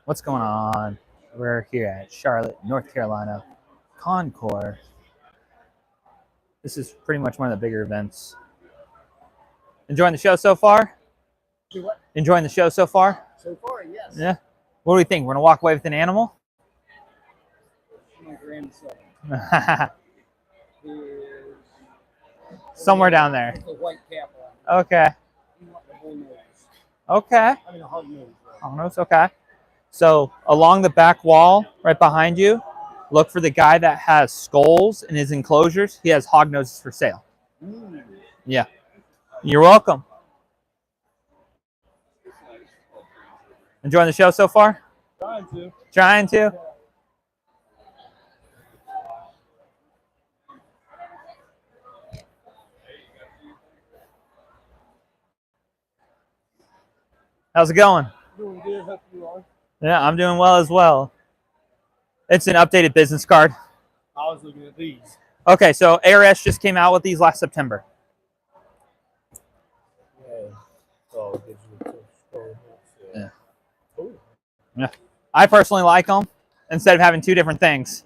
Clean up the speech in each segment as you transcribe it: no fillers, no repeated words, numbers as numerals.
What's going on? We're here at Charlotte, North Carolina, Concours. This is pretty much one of the bigger events. Enjoying the show so far? Do what? Enjoying the show so far? So far, yes. Yeah. What do we think? We're gonna walk away with an animal? My grandson is Somewhere down there. with a white cap on. Okay. You want the bull nose. Okay. I mean a hog nose. Hog nose. Okay. So along the back wall, right behind you, look for the guy that has skulls in his enclosures. He has hog noses for sale. Yeah. You're welcome. Enjoying the show so far? Trying to. Trying to? How's it going? Doing good. Hope you are. Yeah, I'm doing well as well. It's an updated business card. I was looking at these. Okay, so ARS just came out with these last September. Yeah. So it gives you a scroll. Yeah. Cool. Yeah. I personally like them instead of having two different things.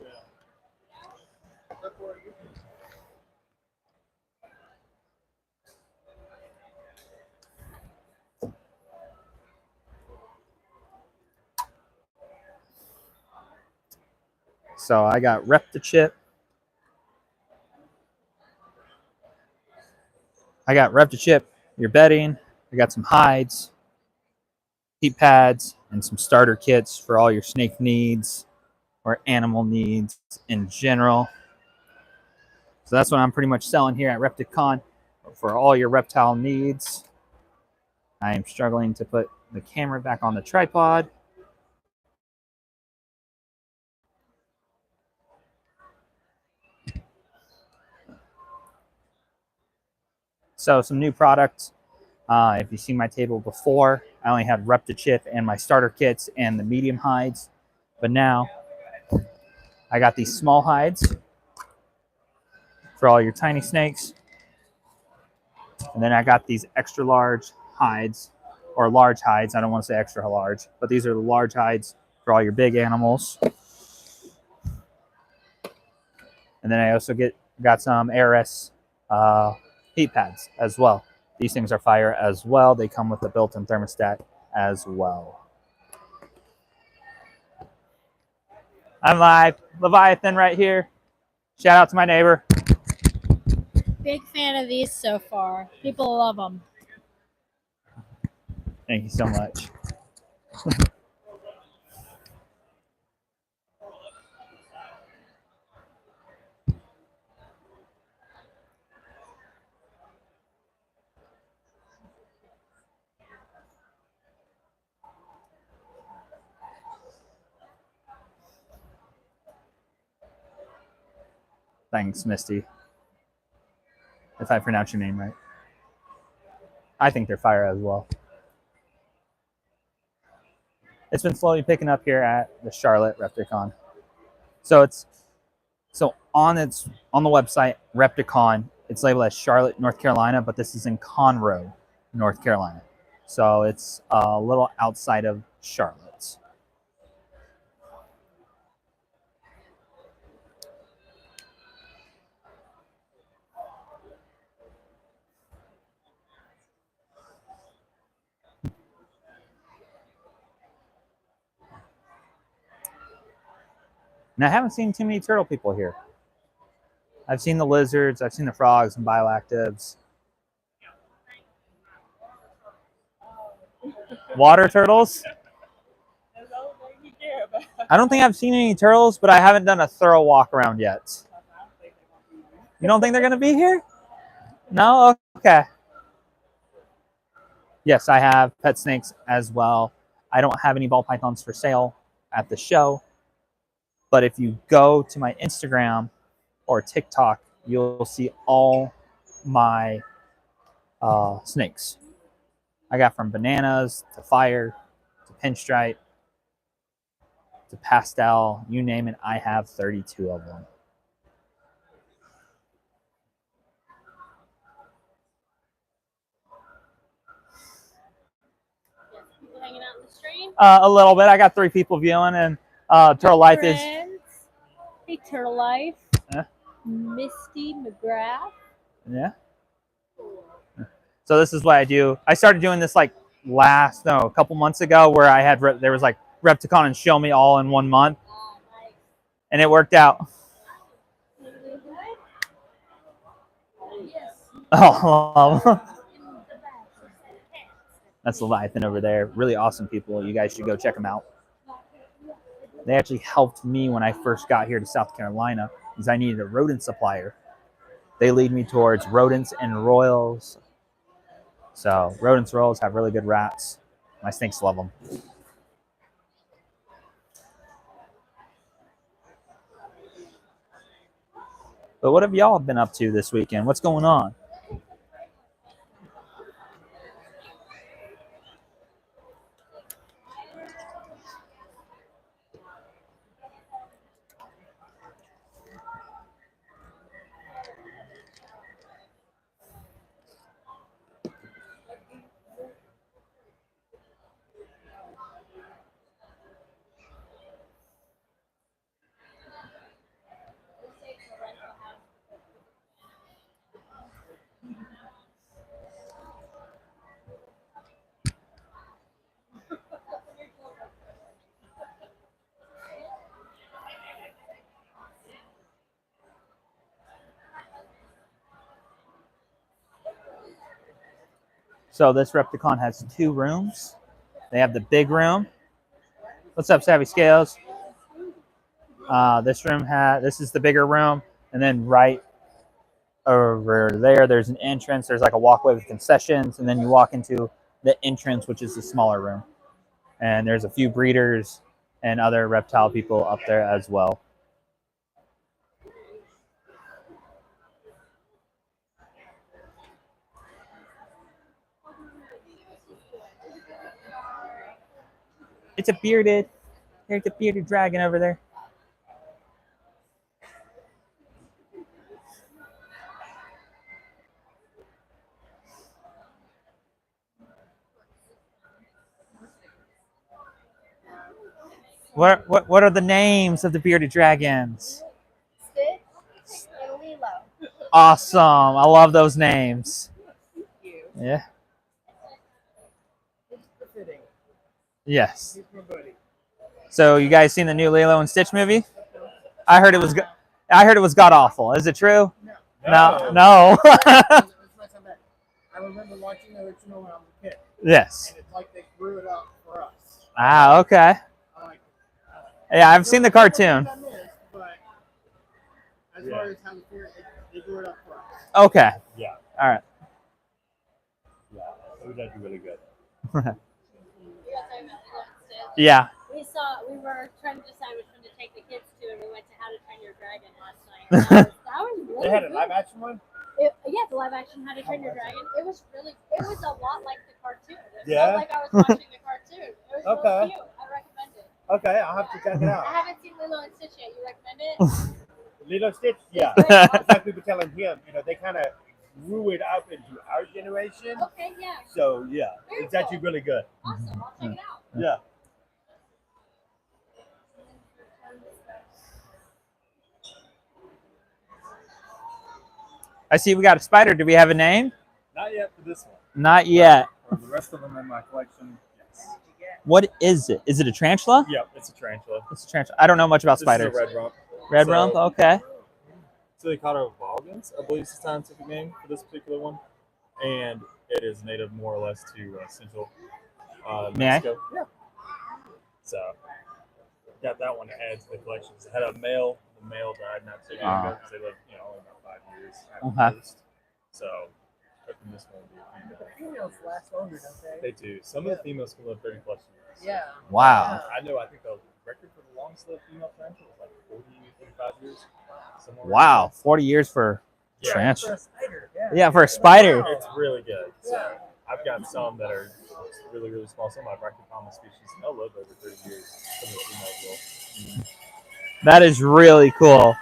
So I got Reptichip. I got Reptichip, your bedding. I got some hides, heat pads, and some starter kits for all your snake needs or animal needs in general. So that's what I'm pretty much selling here at Repticon for all your reptile needs. I am struggling to put the camera back on the tripod. So some new products. If you've seen my table before, I only had Reptichip and my starter kits and the medium hides. But now I got these small hides for all your tiny snakes. And then I got these extra large hides, or large hides. I don't want to say extra large, but these are the large hides for all your big animals. And then I also got some ARS heat pads as well. These things are fire as well. They come with a built-in thermostat as well. I'm live. Leviathan right here. Shout out to my neighbor. Big fan of these so far. People love them. Thank you so much. Thanks, Misty. If I pronounce your name right. I think they're fire as well. It's been slowly picking up here at the Charlotte Repticon. So on the website Repticon, it's labeled as Charlotte, North Carolina, but this is in Conroe, North Carolina. So it's a little outside of Charlotte. And I haven't seen too many turtle people here. I've seen the lizards, I've seen the frogs and bioactives. Water turtles? I don't think I've seen any turtles, but I haven't done a thorough walk around yet. You don't think they're going to be here? No? Okay. Yes, I have pet snakes as well. I don't have any ball pythons for sale at the show. But if you go to my Instagram or TikTok, you'll see all my snakes. I got from bananas to fire to pinstripe to pastel, you name it, I have 32 of them. People hanging out in the stream. A little bit. I got 3 people viewing, and Turtle Life is. Hey, Turtle Life. Yeah. Misty McGrath. Yeah. So this is what I do. I started doing this like a couple months ago, where I had there was like Repticon and Show Me all in 1 month, Nice. and it worked out. Oh, that's Leviathan over there. Really awesome people. You guys should go check them out. They actually helped me when I first got here to South Carolina, because I needed a rodent supplier. They lead me towards rodents and royals. So rodents, royals have really good rats. My snakes love them. But what have y'all been up to this weekend? What's going on? So this Repticon has 2 rooms. They have the big room. What's up, Savvy Scales? This is the bigger room, and then right over there, there's an entrance. There's like a walkway with concessions, and then you walk into the entrance, which is the smaller room. And there's a few breeders and other reptile people up there as well. It's a bearded. There's a bearded dragon over there. What are the names of the bearded dragons? Stitch and Lilo. Awesome. I love those names. Yeah. Yes. So you guys seen the new Lilo and Stitch movie? I heard it was god awful. Is it true? No. I remember watching the original when I was a kid. Yes. And it's like they grew it up for us. Ah, okay. I like it. Yeah, I've seen the cartoon. But as far as how they grew it up for us. Okay. Yeah. All right. Yeah, it was actually really good. Yeah. We were trying to decide which one to take the kids to, and we went to How to Train Your Dragon last night. That was really They had a good. live action one? Yeah, the live action How to Train Your Dragon. It was a lot like the cartoon. It Yeah? felt like I was watching the cartoon. It was Okay. really cute. I recommend it. Okay, I'll have to check it I out. haven't seen Lilo and Stitch yet. You recommend it? Lilo Stitch? Yeah. It's great. It's like we were telling him, they kind of grew it up into our generation. Okay, yeah. So, yeah, Very it's actually cool. really good. Awesome. I'll check it out. Yeah. I see we got a spider. Do we have a name? Not yet for this one. Not yet. For the rest of them in my collection, yes. What is it? Is it a tarantula? Yep, it's a tarantula. It's a tarantula. I don't know much about This spiders. is a red rump. Red So- rump? Okay. Silicata volgens, I believe is the scientific name for this particular one. And it is native more or less to Central May I? Mexico. Yeah. So, got that one to add to the collection. It had a male. The male died not too long ago because they lived, only about 5 years at Okay. first. So, hoping this one will be a female. Females last longer, don't they? They do. Some of the females can live 30 plus years. Yeah. Wow. I know. I think the record for the longest lived female tarantula was like 40, 45 years. Somewhere around Wow. 40 years for Yeah. tarantula. For a spider, yeah. Yeah, for a spider. there. It's really good. So I've got some that are really, really small. Some of my Brachypalma species, and they'll live over 30 years. Some of the females will. That is really cool.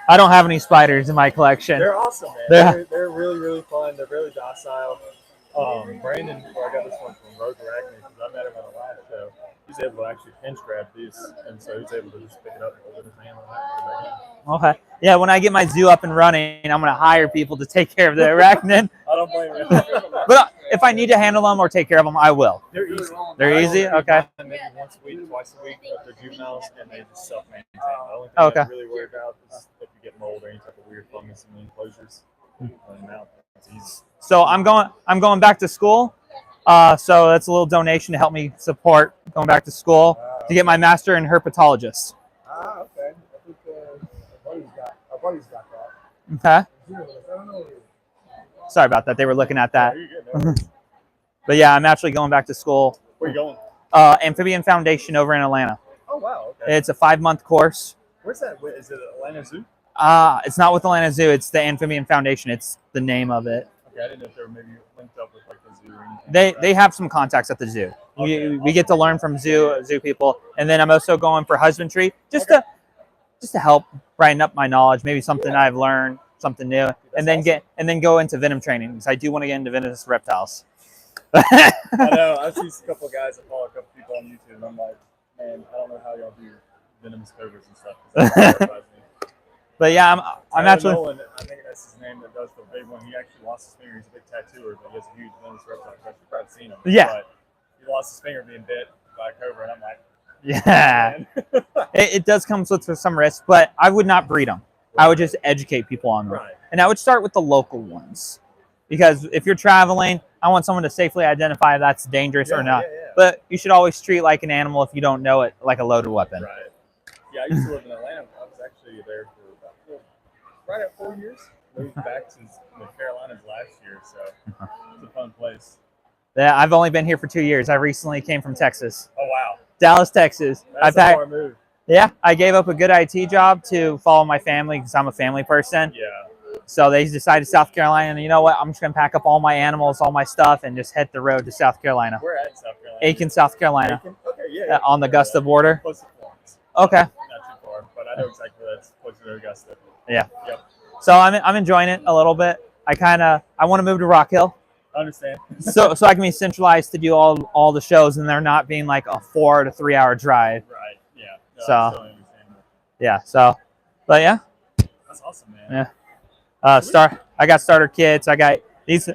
I don't have any spiders in my collection. They're awesome, man. They're- They're really, really fun. They're really docile. Brandon, where I got this one from Rogue Arachne, because I met him at a last show. He's able to actually pinch grab these, and so he's able to just pick it up and hold it in his hand like that. Okay. Yeah, when I get my zoo up and running, I'm going to hire people to take care of the arachnid. I don't blame you. But if I need to handle them or take care of them, I will. They're easy. They're easy? Okay. Maybe once a week, twice a week, but they're juveniles and they just self-maintain. The only thing Okay. I'm really worried about is if you get mold or any type of weird fungus in the enclosures. Clean them out. It's easy. So I'm going back to school. So that's a little donation to help me support going back to school to get my master in herpetologist. Okay. I think our buddy's got that. Okay. I don't know. Sorry about that. They were looking at that. You're good, man. But yeah, I'm actually going back to school. Where you going? Amphibian Foundation over in Atlanta. Oh, wow. Okay. It's a 5-month course. Where's that? Is it Atlanta Zoo? It's not with Atlanta Zoo. It's the Amphibian Foundation. It's the name of it. Okay, I didn't know if they were maybe linked up with like the zoo or anything. They have some contacts at the zoo. Okay. We get to learn from zoo people, and then I'm also going for husbandry just to help brighten up my knowledge. Maybe something I've learned, something new, and then go into venom training because I do want to get into venomous reptiles. I know. I've seen a couple of guys that follow a couple people on YouTube, and I'm like, man, I don't know how y'all do venomous cobras and stuff. 'Cause that terrifies me. But yeah, I'm actually. Nolan, I think that's his name that does the big one. He actually lost his finger. He's a big tattooer, but he has a huge venomous reptile collection. You've probably seen him. Yeah. But he lost his finger being bit by a cobra, and I'm like, Yeah, man. it does come with some risks, but I would not breed them. I would just educate people on them, Right. and I would start with the local ones, because if you're traveling, I want someone to safely identify if that's dangerous or not. Yeah. But you should always treat like an animal if you don't know it like a loaded weapon. Right. Yeah, I used to live in Atlanta. I was actually there for about right at 4 years. Moved back to the Carolinas last year, so it's a fun place. Yeah, I've only been here for 2 years. I recently came from Texas, Oh wow, Dallas, Texas. that's a far move. Yeah, I gave up a good IT job to follow my family because I'm a family person. Yeah. So they decided South Carolina, and you know what? I'm just gonna pack up all my animals, all my stuff, and just hit the road to South Carolina. We're at South Carolina. Aiken, South Carolina, Aiken? Okay, yeah. on the Augusta border. Close to Florence. Okay. Not too far, but I know exactly where that's close to Augusta. Yeah. Yep. So I'm enjoying it a little bit. I want to move to Rock Hill, I understand. so I can be centralized to do all the shows, and they're not being like a 4 to 3 hour drive. Right. Yeah. No, So- I totally understand that. Yeah. So, but yeah. That's awesome, man. Yeah. I got starter kits. I got these.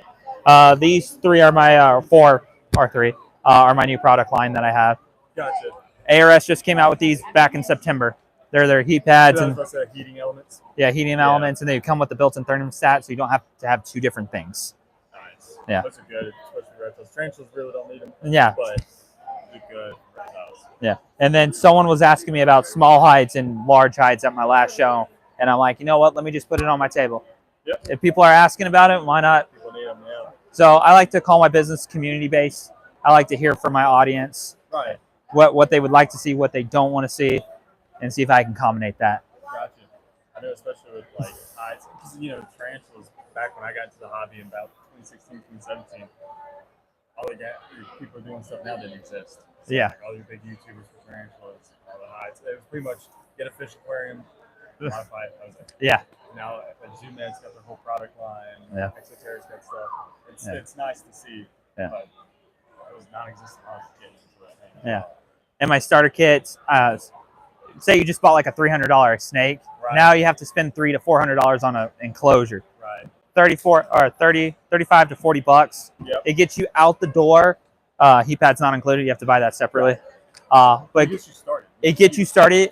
These 3 are my 4 or 3 are my new product line that I have. Gotcha. ARS just came out with these back in September. They're their heat pads and That's heating elements. heating elements, and they come with the built-in thermostat, so you don't have to have 2 different things. Nice. Yeah. Those are good, especially reptiles. Tarantulas really don't need them, Yeah, but they're good reptiles. yeah. And then someone was asking me about small hides and large hides at my last show, and I'm like, you know what? Let me just put it on my table. Yep. If people are asking about it, why not? People need them, yeah. So I like to call my business community-based. I like to hear from my audience Right. what they would like to see, what they don't want to see, and see if I can combinate that. Gotcha. I know, especially with like hides, because tarantulas. Back when I got into the hobby in about 2016, 2017, all the people are doing stuff now didn't exist. So, Yeah. like, all these big YouTubers for tarantulas, all the hides. It was pretty much get a fish aquarium, modify it. That was it. Yeah. Now, ZooMed's got their whole product line. Yeah. Exoterra's got stuff. Yeah. It's nice to see. Yeah. But it was non-existent when I was a kid. So that, Yeah. And my starter kits, say you just bought like a $300 snake. Right. Now you have to spend $300 to $400 on an enclosure. Right. 35 to $40. Yep. It gets you out the door. Heat pad's not included. You have to buy that separately. But It gets you started. it gets you started.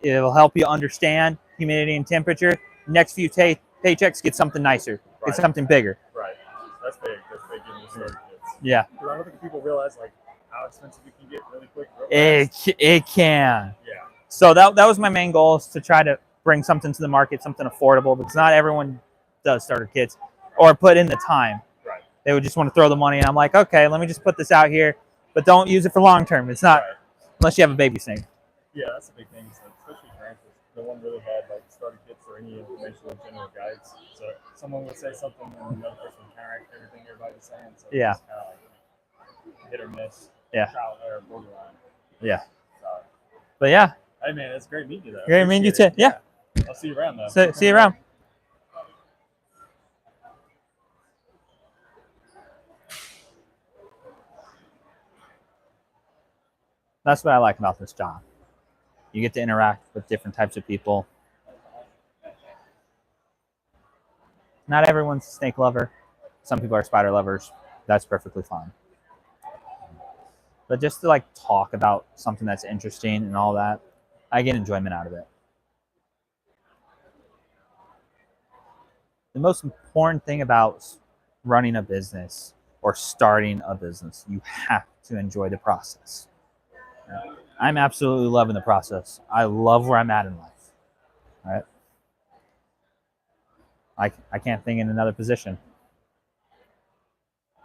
It'll help you understand humidity and temperature. Next few paychecks, get something nicer. Right. Get something bigger. Right. That's big. That's big getting the starter kits. Yeah. Because I don't think people realize like how expensive it can get really quick. Real fast. It can. Yeah. So that was my main goal, is to try to bring something to the market, something affordable, because not everyone does starter kits or put in the time. Right. They would just want to throw the money, and I'm like, okay, let me just put this out here, but don't use it for long term. It's not, Right. unless you have a baby snake. Yeah, that's a big thing. So especially tarantulas, no one really had like starter kits or any information or general guides. So someone would say something and another person would counteract everything everybody's saying. So Yeah. it's kind of like hit or miss. Yeah. Trial and error, borderline. Yeah. So, But yeah, Hey man, it's great meeting you though. Great meeting you Appreciate too. it. Yeah. I'll see you around though. See you around. That's what I like about this job. You get to interact with different types of people. Not everyone's a snake lover. Some people are spider lovers. That's perfectly fine. But just to like talk about something that's interesting and all that, I get enjoyment out of it. The most important thing about running a business or starting a business, you have to enjoy the process. I'm absolutely loving the process. I love where I'm at in life. Right? I can't think in another position.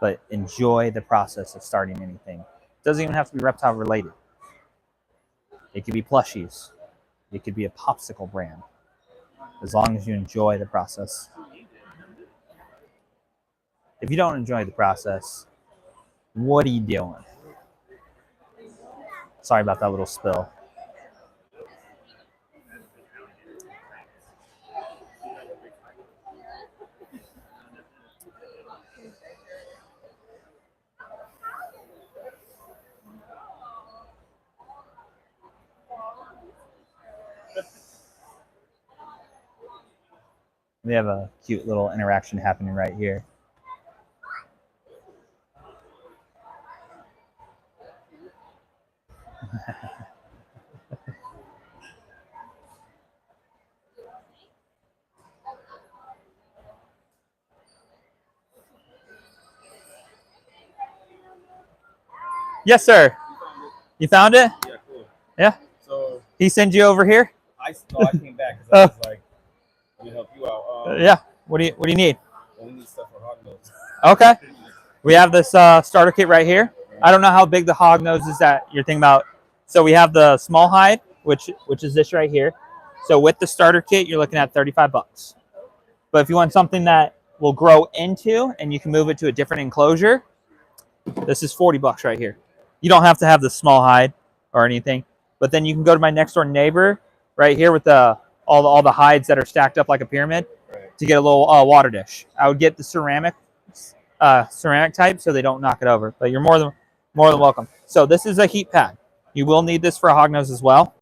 But enjoy the process of starting anything. It doesn't even have to be reptile related. It could be plushies. It could be a popsicle brand. As long as you enjoy the process. If you don't enjoy the process, what are you doing? Sorry about that little spill. We have a cute little interaction happening right here. Yes, sir. You found it? Yeah, cool. Yeah. So He sent you over here? I came back because I was like, let me help you out. Yeah. What do you need? We need stuff for hog nose. Okay. We have this starter kit right here. I don't know how big the hog nose is that you're thinking about. So we have the small hide, which is this right here. So with the starter kit, you're looking at $35. But if you want something that will grow into and you can move it to a different enclosure, this is $40 right here. You don't have to have the small hide or anything. But then you can go to my next door neighbor right here with all the hides that are stacked up like a pyramid to get a little water dish. I would get the ceramic type so they don't knock it over. But you're more than welcome. So this is a heat pad. You will need this for a hognose as well.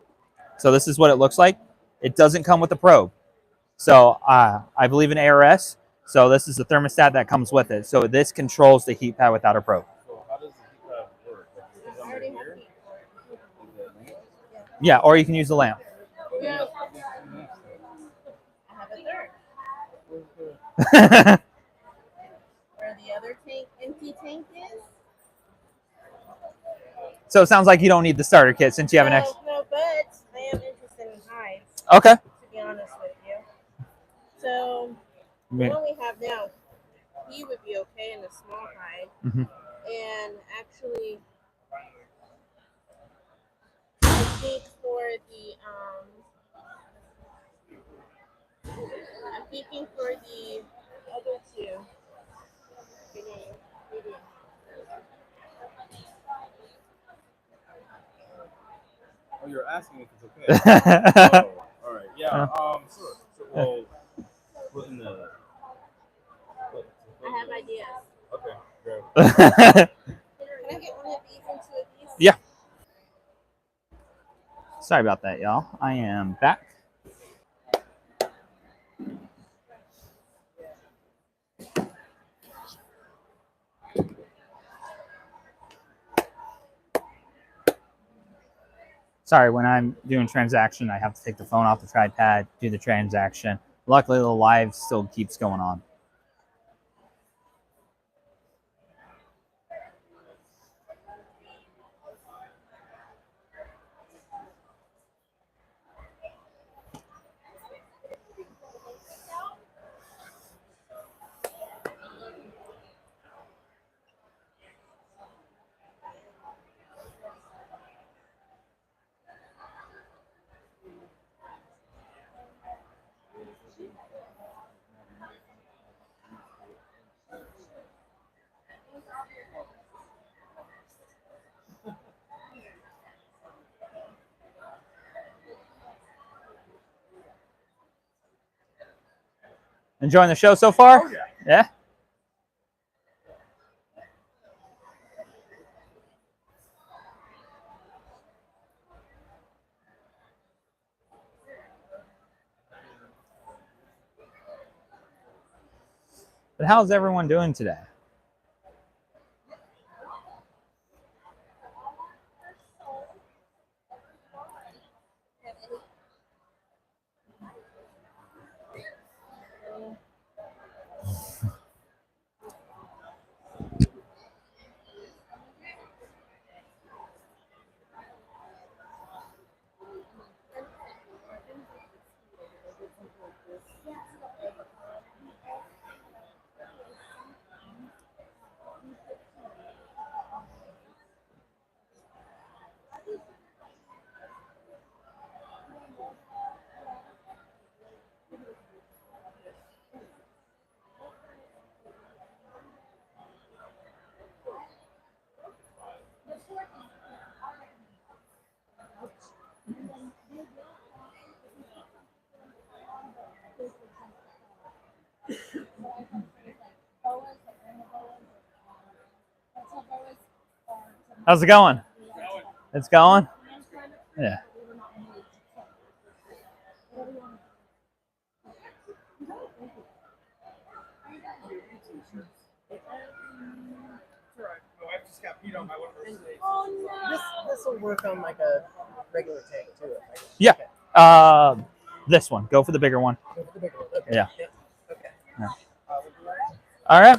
So this is what it looks like. It doesn't come with a probe. So I believe in ARS. So this is the thermostat that comes with it. So this controls the heat pad without a probe. So how does the heat pad work? Like, is it under here? Yeah, or you can use the lamp. Yeah. I have a third. Where the other empty tank is. So it sounds like you don't need the starter kit since you have an extra. No, but I am interested in hides. Okay. To be honest with you. So the one we have now, he would be okay in a small hide. Mm-hmm. And actually, I think for the I'm thinking for the other two. Oh, you're asking if it's okay. Oh, all right. Yeah. Sure. So, well, in the. I have ideas. Okay. Great. Can I get one of these and two of these? Yeah. Sorry about that, y'all. I am back. Sorry, when I'm doing transaction, I have to take the phone off the tripod, do the transaction. Luckily, the live still keeps going on. Enjoying the show so far? Oh, yeah. Yeah? But how's everyone doing today? How's it going? It's going? Yeah. My wife just got peed on by one of her snakes. This will work on like a regular tank too. Right? Yeah. Okay. This one. Go for the bigger one. Go for the bigger one. Okay. Yeah. Yep. Okay. Yeah. We'll do that. All right.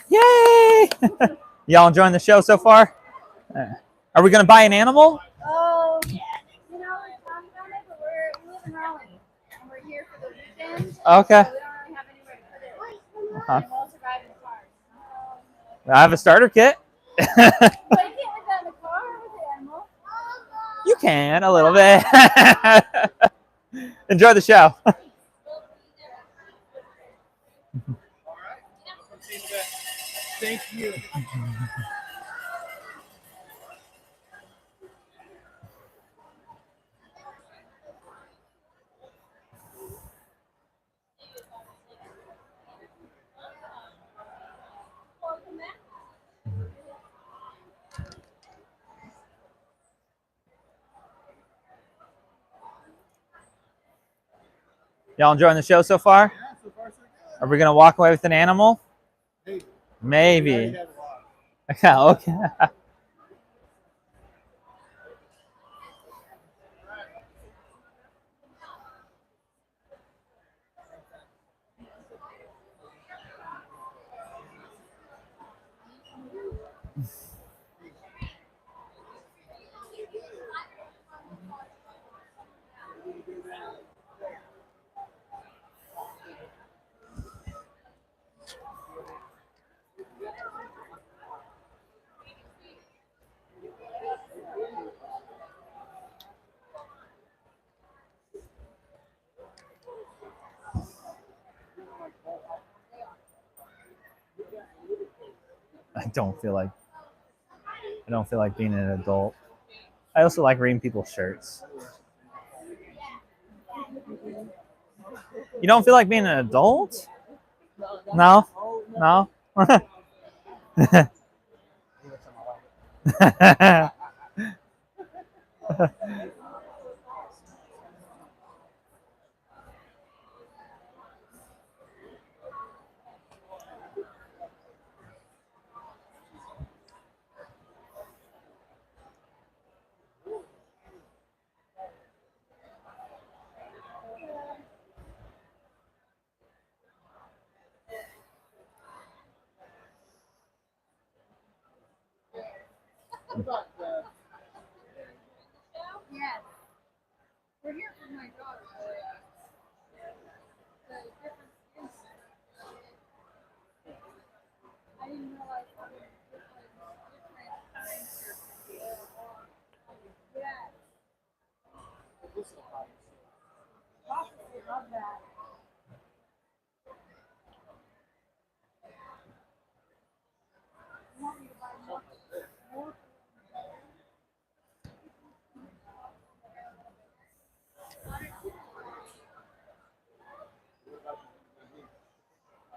Yay! Y'all enjoying the show so far? Are we going to buy an animal? Oh, you know, it's on Sunday, but we live in Raleigh, and we're here for the weekend. Okay. So we don't really have anywhere to put it. Uh-huh. And we'll survive in cars. I have a starter kit. But you can't live that in the car with the animal. You can, a little bit. Enjoy the show. Thank you. Y'all enjoying the show so far? Yeah, so far so good. Are we going to walk away with an animal? Hey, we Maybe. already have a lot. Okay. I don't feel like being an adult. I also like reading people's shirts. You don't feel like being an adult? No? No? Yes. We're here for my daughter. The different skins. I didn't realize how many different times. Yeah.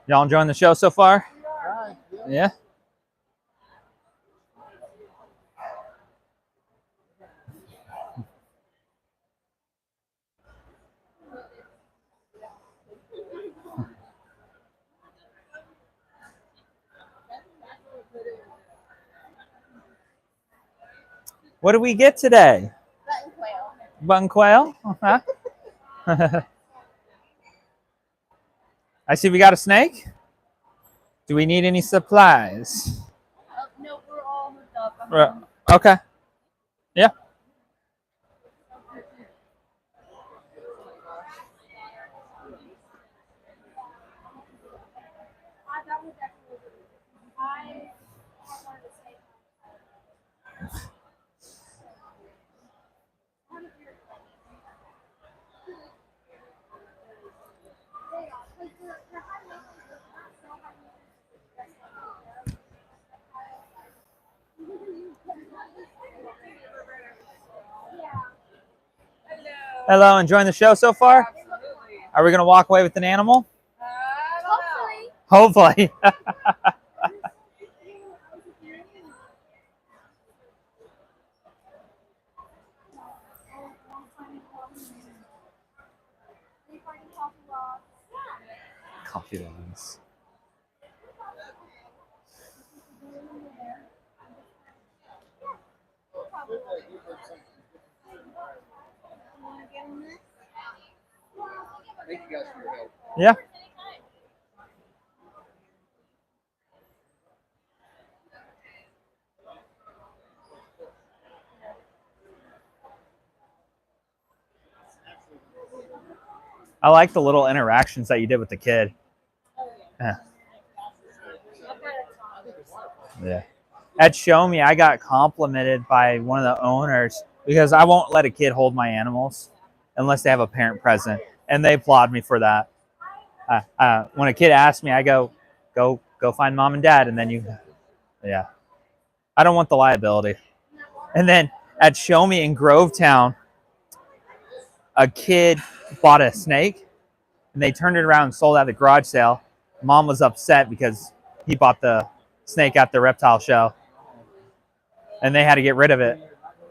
Y'all enjoying the show so far? Right. Yeah. Yeah. What did we get today? Button quail. Button quail? Uh-huh. I see we got a snake. Do we need any supplies? Oh, no, we're all hooked up. Right. Okay. Yeah. That was definitely. I wanted to say. Hello, enjoying the show so far? Are we gonna walk away with an animal? Hopefully. Hopefully. Coffee loans. Thank you guys for your help. Yeah. I like the little interactions that you did with the kid. Yeah. Yeah. At Show Me, I got complimented by one of the owners because I won't let a kid hold my animals unless they have a parent present, and they applaud me for that. When a kid asks me, I go find mom and dad, and then you, yeah. I don't want the liability. And then at Show Me in Grovetown, a kid bought a snake, and they turned it around and sold it at the garage sale. Mom was upset because he bought the snake at the reptile show, and they had to get rid of it.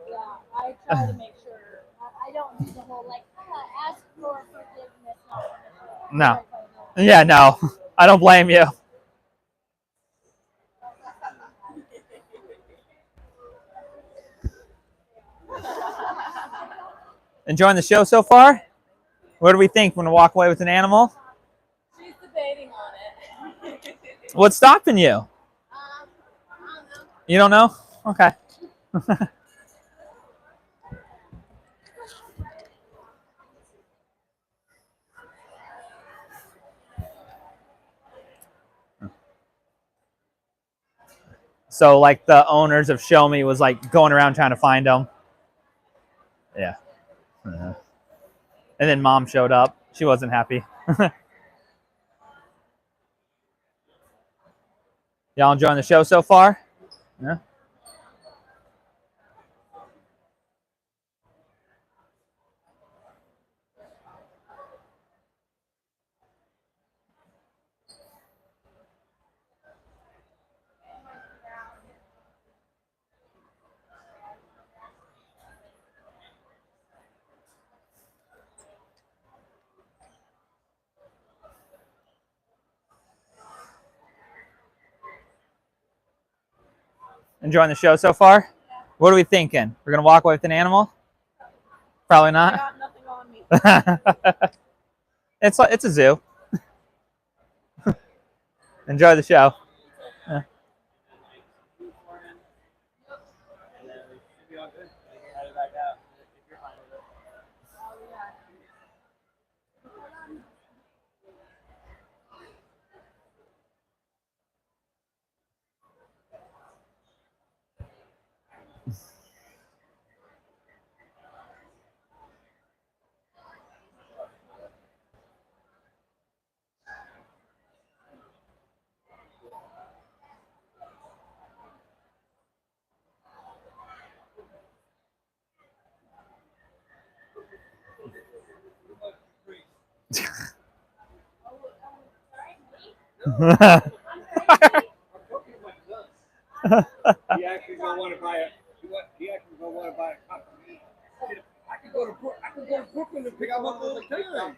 Yeah, I try to make sure. I don't do the whole like ask for forgiveness. No. Yeah, no. I don't blame you. Enjoying the show so far? What do we think when we walk away with an animal? She's debating on it. What's stopping you? I don't know. You don't know? Okay. So like the owners of Show Me was like going around trying to find them. Yeah. And then mom showed up. She wasn't happy. Y'all enjoying the show so far? Yeah. Enjoying the show so far? What are we thinking? We're gonna walk away with an animal? Probably I not. got nothing on me. It's a zoo. Enjoy the show. Yeah. He actually gonna want to buy a. He actually gonna want to buy a cup. I could go to Brooklyn and pick them up all the time.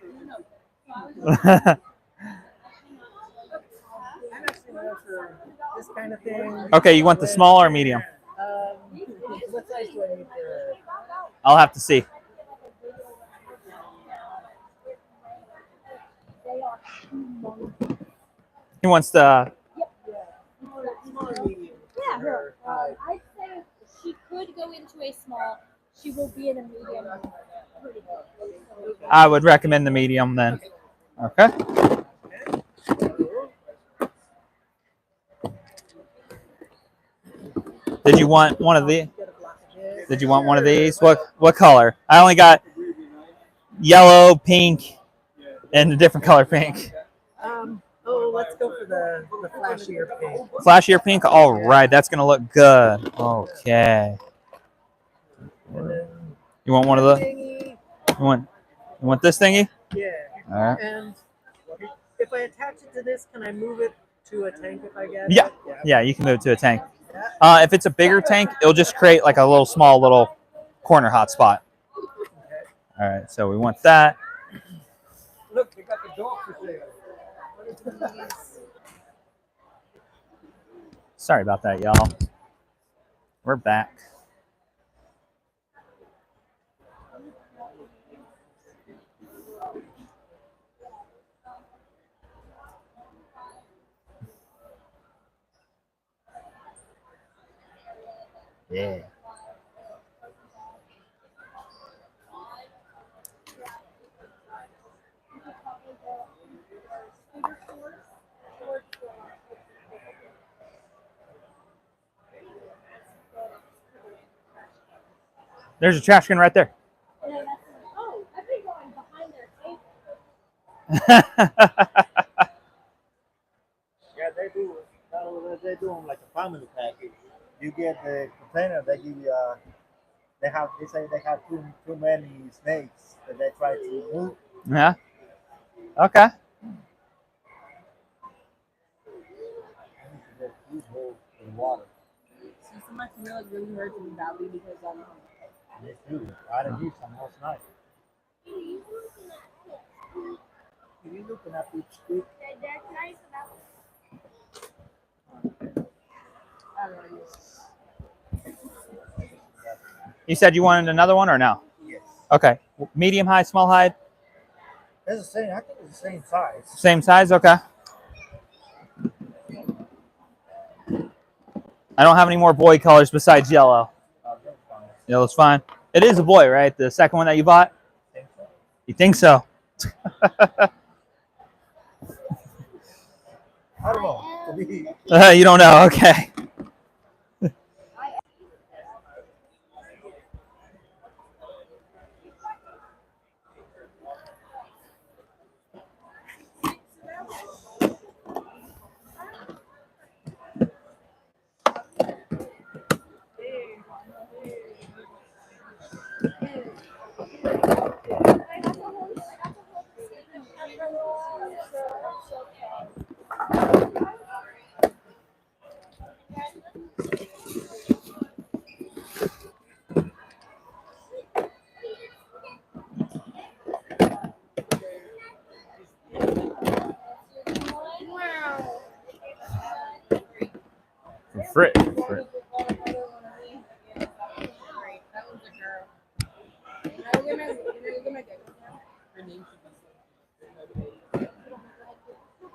I'm actually more for this kind of thing. Okay, you want the small or medium? What size do I need for? I'll have to see. He wants the. Small or medium? Yeah, Or, I'd say she could go into a small. She will be in a medium. Pretty good. I would recommend the medium then. Okay. Did you want one of the? Did you want one of these? What color? I only got yellow, pink, and a different color pink. Let's go for the flashier pink. Flashier pink. All right, that's gonna look good. Okay. And then You want one of the? thingy. You want this thingy? Yeah. All right. And if I attach it to this, can I move it to a tank if I get Yeah. it? Yeah, you can move it to a tank. If it's a bigger tank, it'll just create like a little corner hotspot. All right, so we want that. Look, they got the dog for sale. Sorry about that, y'all. We're back. Yeah. There's a trash can right there. Oh, I've been going behind their table. Yeah, they do. They do them like a family package. You get the container. They give you. They say they have too many snakes that they try to move. Yeah. Okay. Just use holes in water. So somebody really hurt me badly because Yes, do. I didn't use some last night. You looking at each stick? That's nice enough. You said you wanted another one or no? Yes. Okay. Medium hide, small hide, It's the same. I think it's the same size. same size. Okay. I don't have any more boy colors besides yellow. That's fine. Yellow's fine. It is a boy, right? The second one that you bought. Think so. You think so? I don't know. You don't know. Okay. Frit.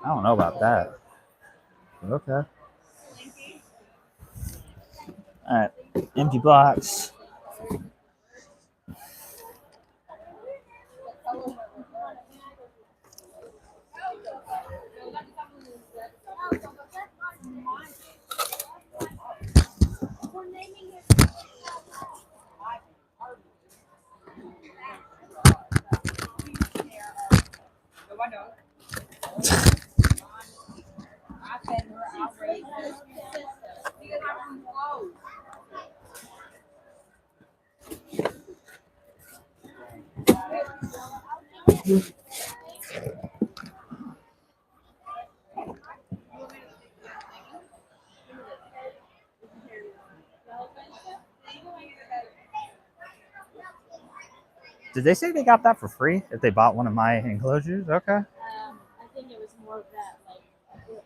I don't know about that. Okay. All right. Empty box. Did they say they got that for free if they bought one of my enclosures? Okay. I think it was more of that, like, it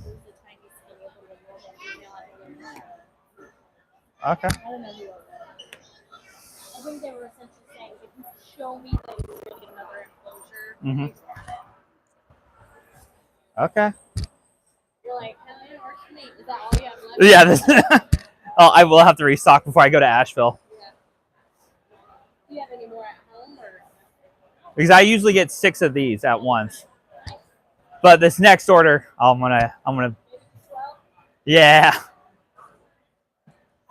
was the tiny skinny little more than female. Okay. I don't know who it was. I think they were essentially saying, if you show me that you're really another enclosure, Mhm. you got it. Okay. You're like, hello, or sweet. Is that all you have left? Yeah. This. Oh, I will have to restock before I go to Asheville Yeah. Do you have any more at home, or? because I usually get 6 of these at once. But this next order, I'm gonna. Maybe 12? Yeah. How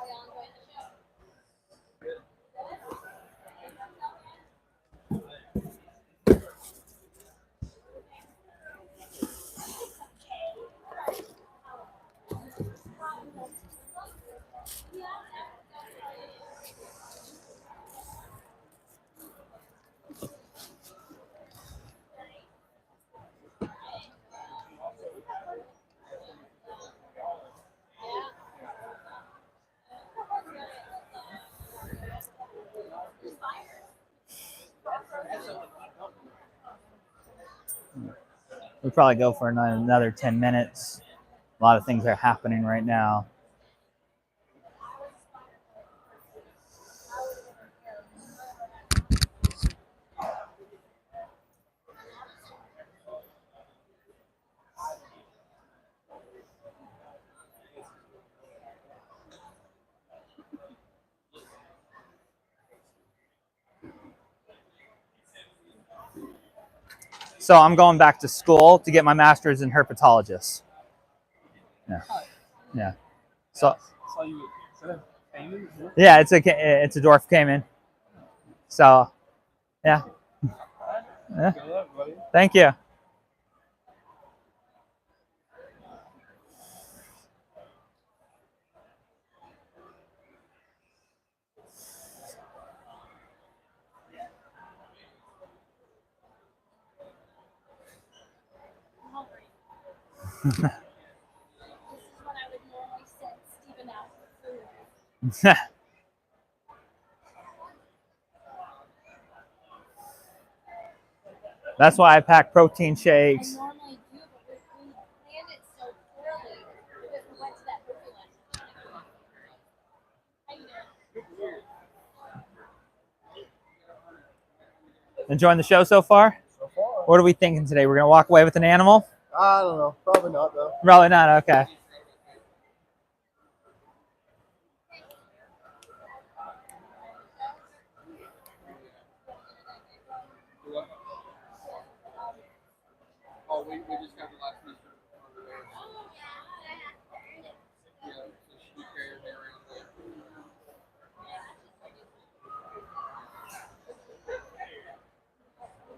y'all enjoying the show? We'll probably go for another 10 minutes. A lot of things are happening right now. So I'm going back to school to get my master's in herpetologist. Yeah. Yeah. So yeah, it's a dwarf caiman. So yeah. Yeah. Thank you. I'm hungry. This is when I would normally send Steven out for food. That's why I pack protein shakes. I normally do, but we planned it so poorly because we went to that movie last night. How you doing? Enjoying the show so far? So far, What are we thinking today? We're gonna walk away with an animal? I don't know. Probably not though. Probably not. Okay. Oh, we just got the last piece of yeah, so she carried me around there.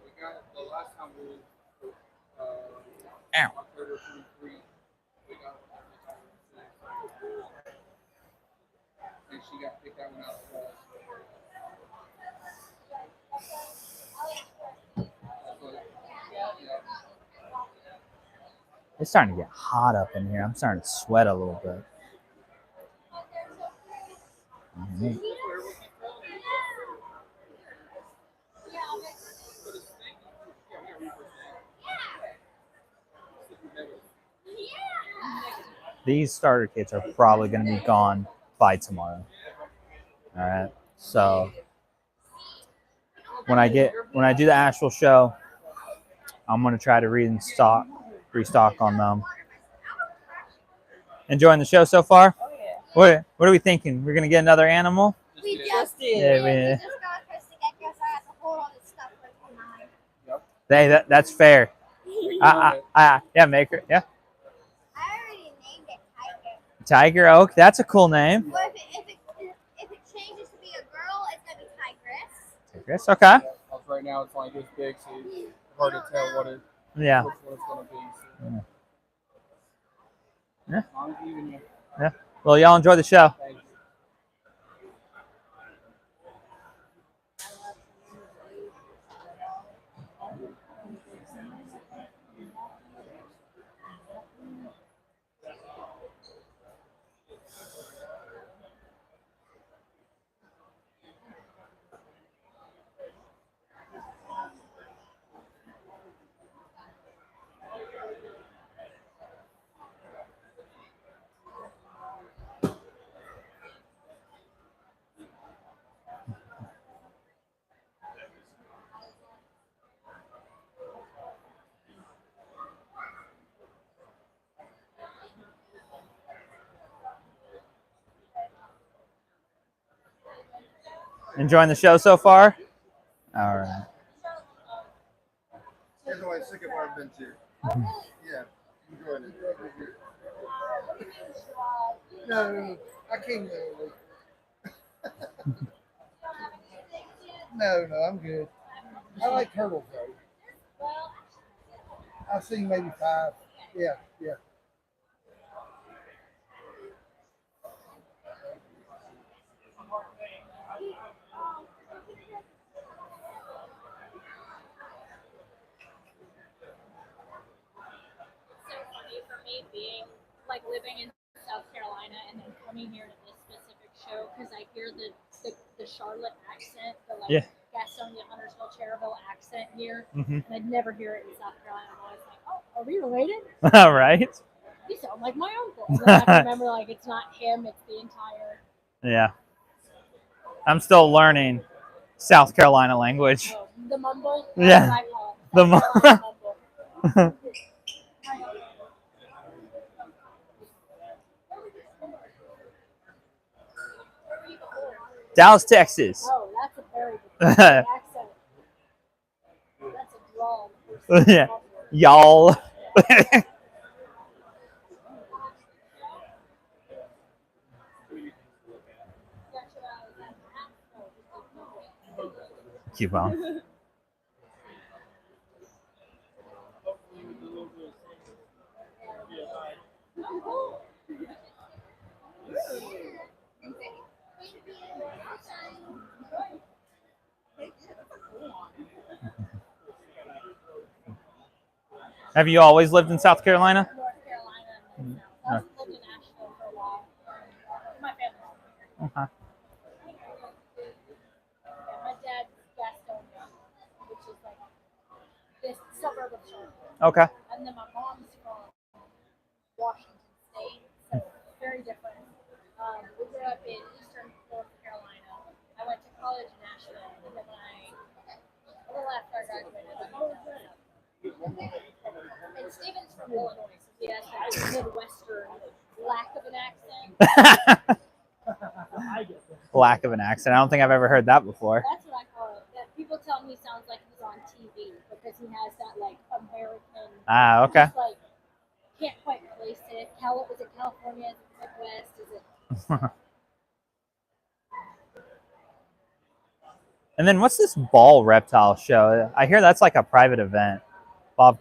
We got the last time we was Ow. October 23. We got and she got picked that one out for us. Yeah. It's starting to get hot up in here. I'm starting to sweat a little bit. Mhm. These starter kits are probably going to be gone by tomorrow. All right. So when I do the actual show, I'm going to try to restock on them. Enjoying the show so far? Oh yeah. What are we thinking? We're going to get another animal? We Just did. Yeah, we just got Kristen. I guess I have to hold all this stuff for mine. Hey, that's fair. Yeah, Maker. Yeah. I already named it Tiger. Tiger Oak. That's a cool name. Well, if it changes to be a girl, it's gonna be Tigress. Tigress. Okay. Right now it's like this big, so it's hard to tell what Yeah. which one it's gonna be. So. Yeah. As long as you even Yeah. Well, y'all enjoy the show. thank you. Enjoying the show so far? All right. Here's why sick of our adventure. Yeah, enjoying it. No, I can't go. No, I'm good. I like turtles though. I've seen maybe 5. Yeah. So funny for me being like living in South Carolina and then coming here to this specific show because I hear the Charlotte accent, the like Yeah. Gastonia, Huntersville, Cherville accent here, Mhm. and I'd never hear it in South Carolina. I'm always like, oh, are we related? All right. You sound like my uncle. And then I have to remember like it's not him, it's the entire. Yeah. I'm still learning South Carolina language. Oh, the mumble. Yeah. That's what I call it. The South Carolina mumble. Dallas, Texas. Oh, that's a very good accent. That's a drawl. Yeah. Y'all. Keep on. Have you always lived in South Carolina? North Carolina and the South. I lived in Nashville for a while. My family. Okay. Yeah, my dad's Gastonia, which is like this suburb of Charlotte. Okay. And then my mom's from Washington State, so very different. We grew up in eastern North Carolina. I went to college in Nashville, and then a little after I graduated, I moved to and Steven's from Illinois, so he has that Midwestern lack of an accent. Lack of an accent. I don't think I've ever heard that before. That's what I call it. That people tell me sounds like he's on TV because he has that like American. Ah, okay. Just, like can't quite place it. Is it California? Is it Midwest? Is it? And then what's this ball reptile show? I hear that's like a private event. Bob,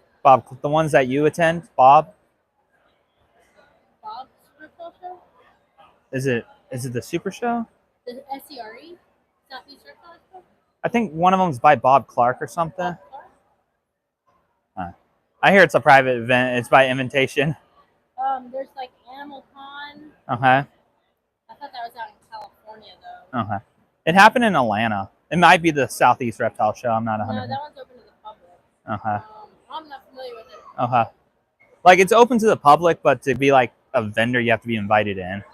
the ones that you attend, Bob? Bob's Reptile Show? Is it the Super Show? The SCRE? Southeast Reptile Show? I think one of them's by Bob Clark or something. I hear it's a private event. It's by invitation. There's like Animal Con. Okay. I thought that was out in California though. Okay. It happened in Atlanta. It might be the Southeast Reptile Show. I'm not 100%. No, that one's open to the public. Okay. I'm not familiar with it. Okay. Like it's open to the public, but to be like a vendor, you have to be invited in.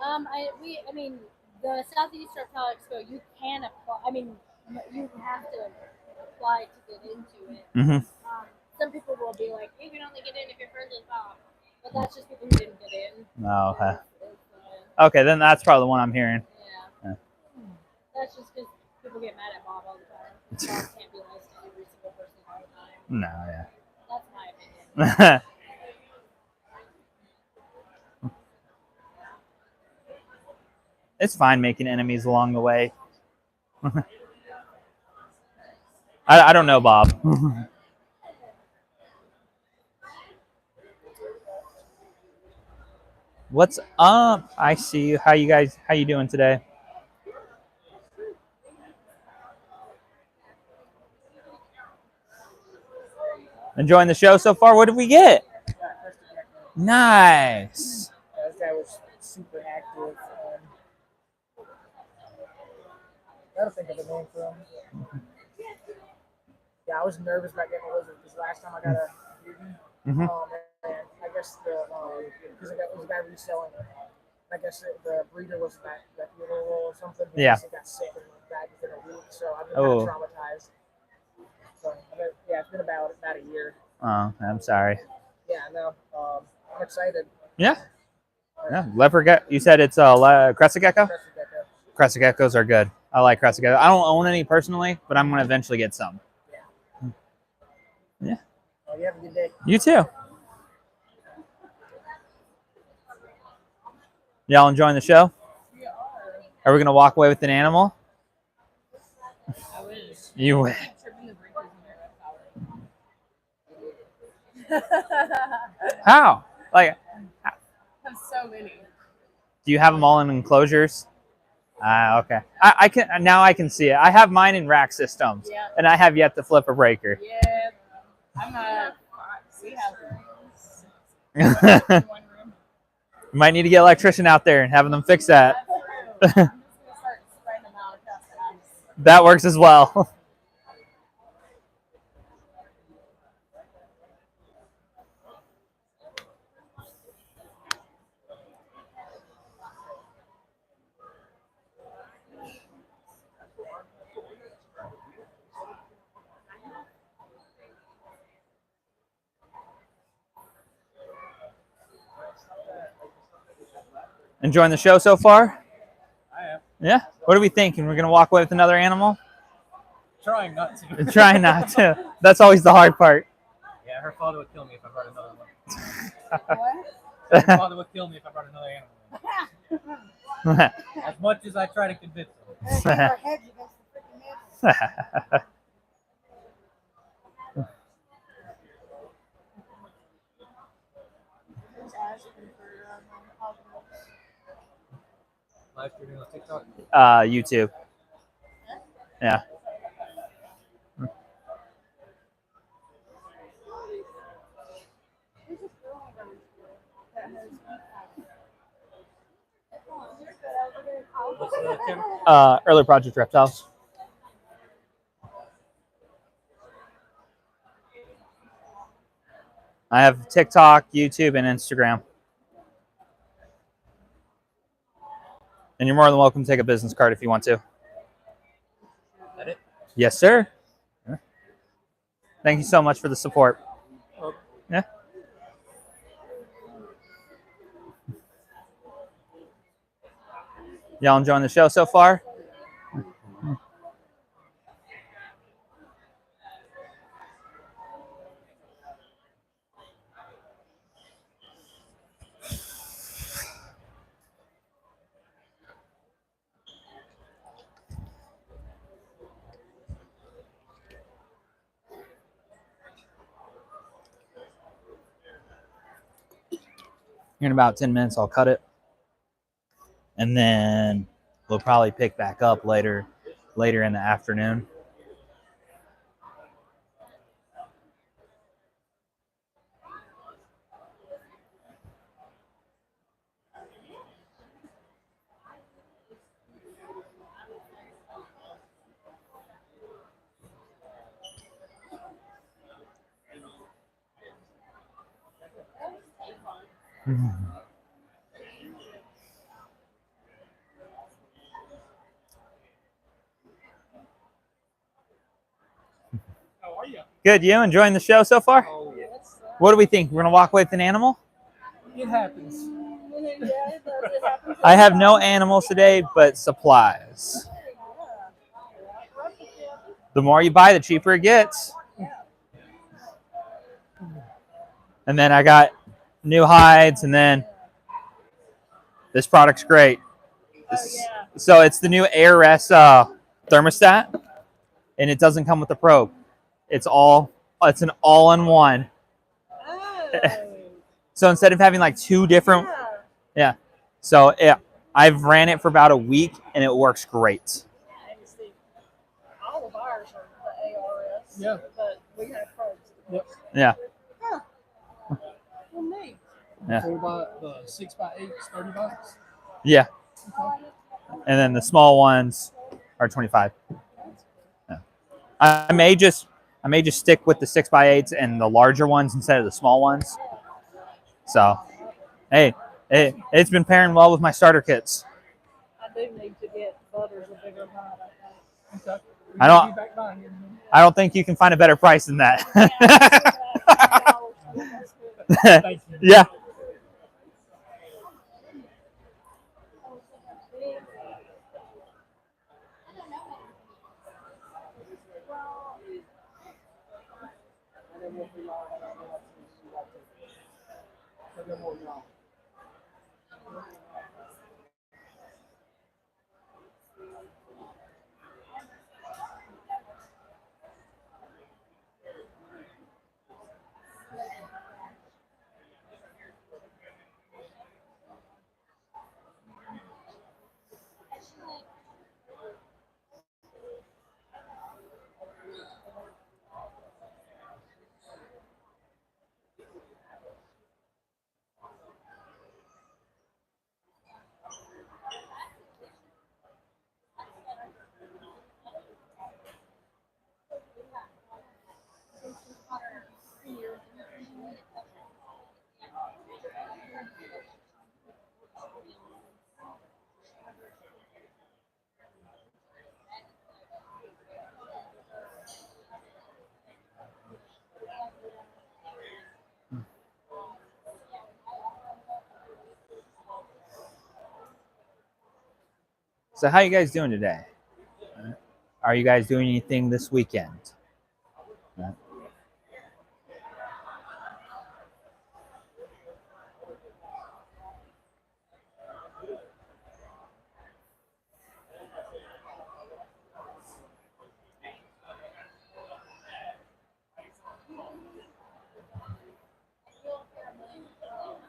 I mean, the Southeast Reptile Expo, you can apply. I mean, you have to apply to get into it. Mm-hmm. Some people will be like, you can only get in if you're friends with Bob, but that's just people who didn't get in. Oh, okay. Okay, then that's probably the one I'm hearing. Yeah. That's just because people get mad at Bob all the time. Bob can't be nice to every single person all the time. No, yeah. That's my opinion. It's fine making enemies along the way. I don't know, Bob. What's up? I see you. How you doing today? Enjoying the show so far? What did we get? Nice. This guy was super active. I don't think of a name for him. Yeah, I was nervous about getting a lizard because last time I got a beauty, Mm-hmm. and I guess because it was a guy reselling it. I guess the breeder was that little or something. He Yeah. got sick and died within a week, so I've been kind of traumatized. So it's been about a year. Oh, I'm sorry. Yeah, no, I'm excited. Yeah. Yeah. Leopard. You said it's a crescent gecko. Crescent gecko. Crescent geckos are good. I like crested geckos. I don't own any personally, but I'm gonna eventually get some. Yeah. Oh, you have a good day. You too. Y'all enjoying the show? Are we gonna walk away with an animal? I wish. You wish. How? Like, Have so many. do you have them all in enclosures? Okay. I can now. I can see it. I have mine in rack systems, Yeah. and I have yet to flip a breaker. Yeah. I'm a. We have You one room. might need to get an electrician out there and having them fix that. That's true. I'm just gonna start spreading them out across the house. That works as well. Enjoying the show so far? I am. Yeah. What are we thinking? We're gonna walk away with another animal? Trying not to. Trying not to. That's always the hard part. Yeah, her father would kill me if I brought another one. What? Her father would kill me if I brought another animal. As much as I try to convince him. Our heads against the freaking head. Live streaming on TikTok. YouTube. Yeah. What's the channel? Early Project Reptiles. I have TikTok, YouTube, and Instagram. And you're more than welcome to take a business card if you want to. That it? Yes, sir. Thank you so much for the support. Yeah. Y'all enjoying the show so far? Here in about 10 minutes, I'll cut it. And then we'll probably pick back up later in the afternoon. How are you? Good. You enjoying the show so far? Oh, yes. What do we think? We're gonna walk away with an animal? It happens. I have no animals today, but supplies. The more you buy, the cheaper it gets. And then I got new hides, and then this product's great. So it's the new AirS thermostat, and it doesn't come with a probe. It's an all-in-one. So instead of having like two different, yeah. So yeah, I've ran it for about a week, and it works great. All of ours are the ARS. Yeah. But we have probes. Yep. Yeah. Well, neat. Yeah. The 6x8 is $30. Yeah. And then the small ones are 25. Yeah. I may just stick with the 6x8s and the larger ones instead of the small ones. So, hey, it's been pairing well with my starter kits. I do need to get Butters a bigger pot, I think. Okay. I don't think you can find a better price than that. Thank you. Yeah. So how you guys doing today? Are you guys doing anything this weekend?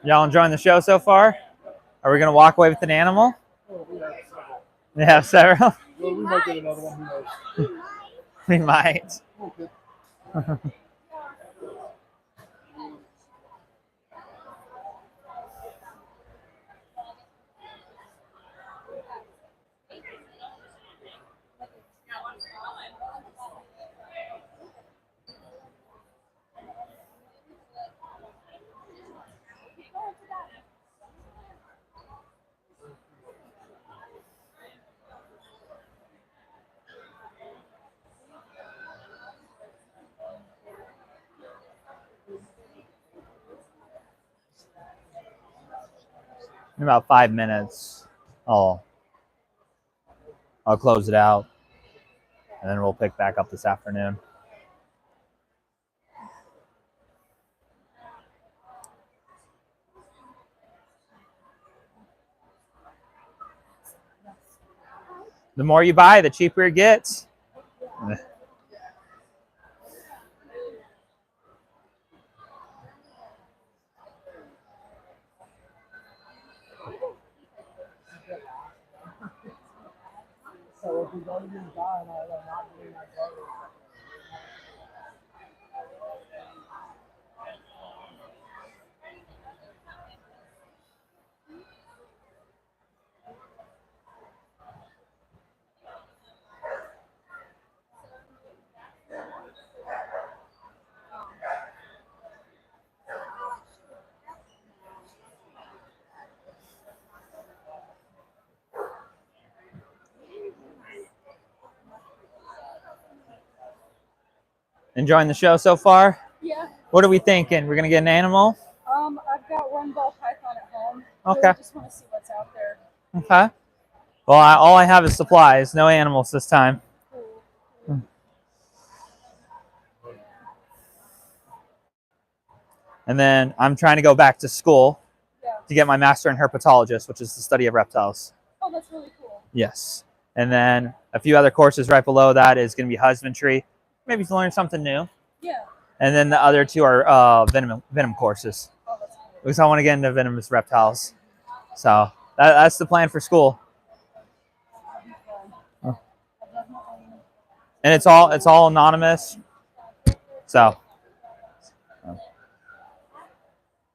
Y'all enjoying the show so far? Are we gonna walk away with an animal? Oh, we have several. We have several. Well, we might get another one. Who knows? We might. Okay. In about 5 minutes, I'll close it out, and then we'll pick back up this afternoon. The more you buy, the cheaper it gets. So if we've already been dying, I'm not doing my brother. Enjoying the show so far? Yeah. What are we thinking? We're gonna get an animal? I've got one ball python at home. Okay. Really just want to see what's out there. Okay. Well, all I have is supplies, no animals this time. Cool. And then I'm trying to go back to school Yeah. to get my master in herpetologist, which is the study of reptiles. Oh, that's really cool. Yes. And then a few other courses right below that is going to be husbandry, maybe to learn something new. Yeah. And then the other two are venom courses, Oh, that's cool. because I want to get into venomous reptiles. So that's the plan for school. That'd be fun. I'll definitely. And it's all anonymous. So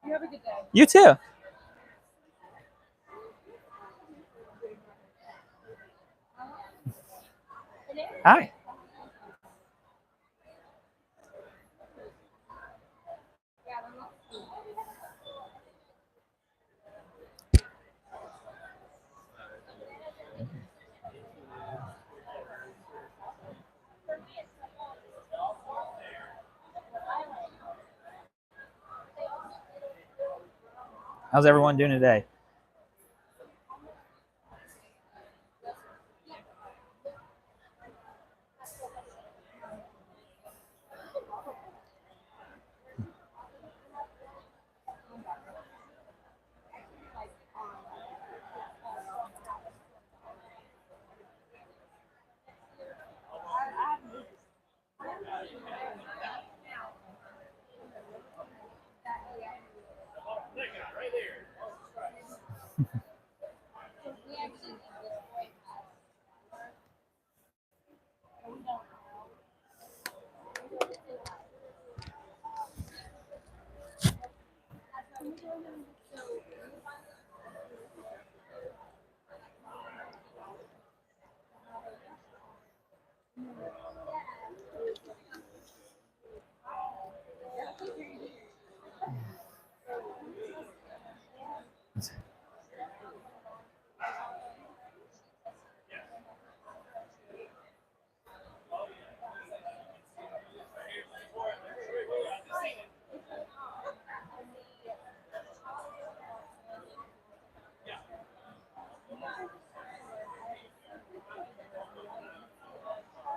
You have a good day. you too. Hi. How's everyone doing today?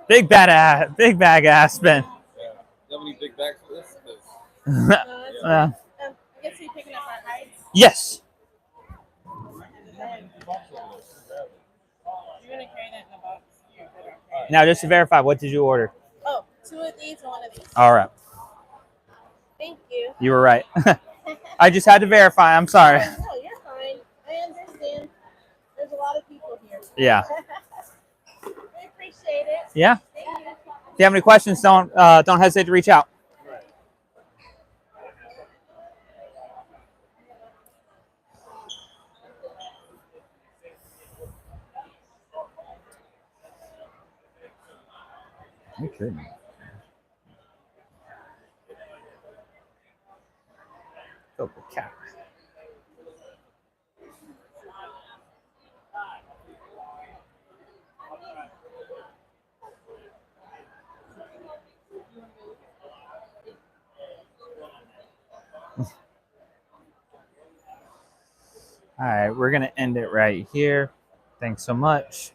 Big bag Aspen. Yeah. Do you have any big bags for this? 'Cause No, that's Uh, I guess you're picking up our hides. yes. You're gonna carry that in the box. You're good, okay. Now, just to verify, what did you order? Oh, 2 of these and 1 of these. All right. Thank you. You were right. I just had to verify. I'm sorry. Oh, no, you're fine. I understand. There's a lot of people here. Yeah. I appreciate it. Yeah. Thank you. If you have any questions, don't hesitate to reach out. Okay. Oh, the cat. All right, we're going to end it right here. Thanks so much.